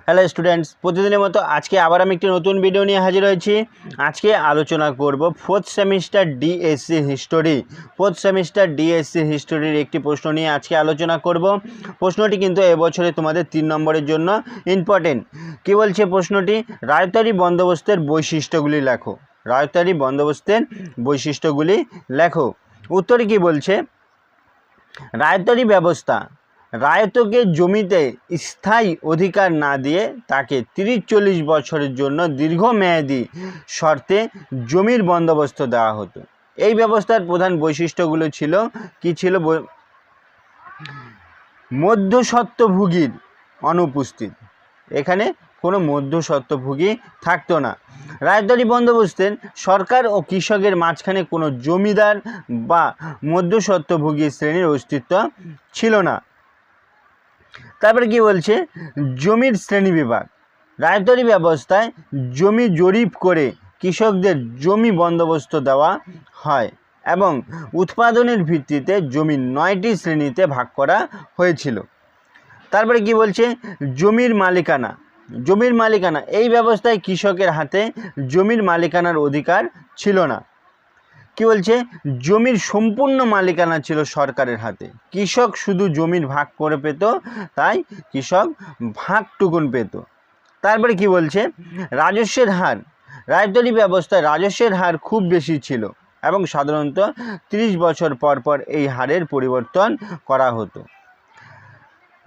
Hello students, প্রতিদিনের মতো আজকে আবার আমি একটি নতুন ভিডিও নিয়ে হাজির হয়েছি। আজকে আলোচনা করব ফোর্থ সেমিস্টার ডিএসসি হিস্টোরির একটি প্রশ্ন নিয়ে আজকে আলোচনা করব। প্রশ্নটি কিন্তু এবছরে তোমাদের 3 নম্বরের জন্য ইম্পর্টেন্ট। কী বলছে প্রশ্নটি? রায়তারি বন্দোবস্তের বৈশিষ্ট্যগুলি লেখো। রায়তারি বন্দোবস্তের বৈশিষ্ট্যগুলি লেখো। উত্তরে কি বলছে? রায়তারি ব্যবস্থা রায়তকে জমিতে স্থায়ী অধিকার না দিয়ে তাকে 30-40 বছরের জন্য দীর্ঘমেয়াদী শর্তে জমির বন্দোবস্ত দেওয়া হতো। এই ব্যবস্থার প্রধান বৈশিষ্ট্যগুলো ছিল কি ছিল? মধ্যস্বত্বভোগীর অনুপস্থিত, এখানে কোনো মধ্যস্বত্বভোগী থাকতো না। রায়তারি বন্দোবস্তের সরকার ও কৃষকের মাঝখানে কোনো জমিদার বা মধ্যস্বত্বভোগী শ্রেণীর অস্তিত্ব ছিল না। তারপরে কি বলছে? জমির শ্রেণী বিভাগ। রায়তারি ব্যবস্থায় জমি জরিপ করে কৃষকদের জমি বন্দোবস্ত দেওয়া হয় এবং উৎপাদনের ভিত্তিতে জমি 9টি শ্রেণীতে ভাগ করা হয়েছিল। তারপরে কি বলছে? জমির মালিকানা। জমির মালিকানা এই ব্যবস্থায় কৃষকের হাতে জমির মালিকানার অধিকার ছিল না। কি বলছে? জমির সম্পূর্ণ মালিকানা ছিল সরকারের হাতে, কৃষক শুধু জমির ভাগ করে পেত, তাই কৃষক ভাগটুকুন পেত। তারপরে কি বলছে? রাজস্বের হার। রায়তারি ব্যবস্থায় রাজস্বের হার খুব বেশি ছিল এবং সাধারণত 30 বছর পর পর এই হারের পরিবর্তন করা হতো।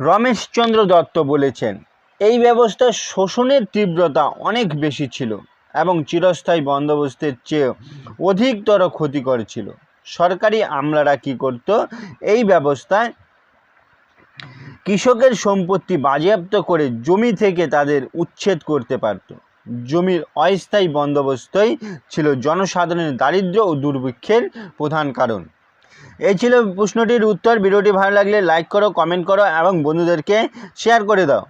রমেশচন্দ্র দত্ত বলেছেন, এই ব্যবস্থায় শোষণের তীব্রতা অনেক বেশি ছিল এবং চিরস্থায়ী বন্দোবস্তের চেয়ে অধিকতর ক্ষতিকর ছিল। সরকারি আমলারা কি করত? এই ব্যবস্থায় কৃষকের সম্পত্তি বাজেয়াপ্ত করে জমি থেকে তাদের উচ্ছেদ করতে পারত। জমির অস্থায়ী বন্দোবস্তই ছিল জনসাধারণের দারিদ্র্য ও দুর্ভিক্ষের প্রধান কারণ। এই ছিল প্রশ্নটির উত্তর। ভিডিওটি ভালো লাগলে লাইক করো, কমেন্ট করো এবং বন্ধুদেরকে শেয়ার করে দাও।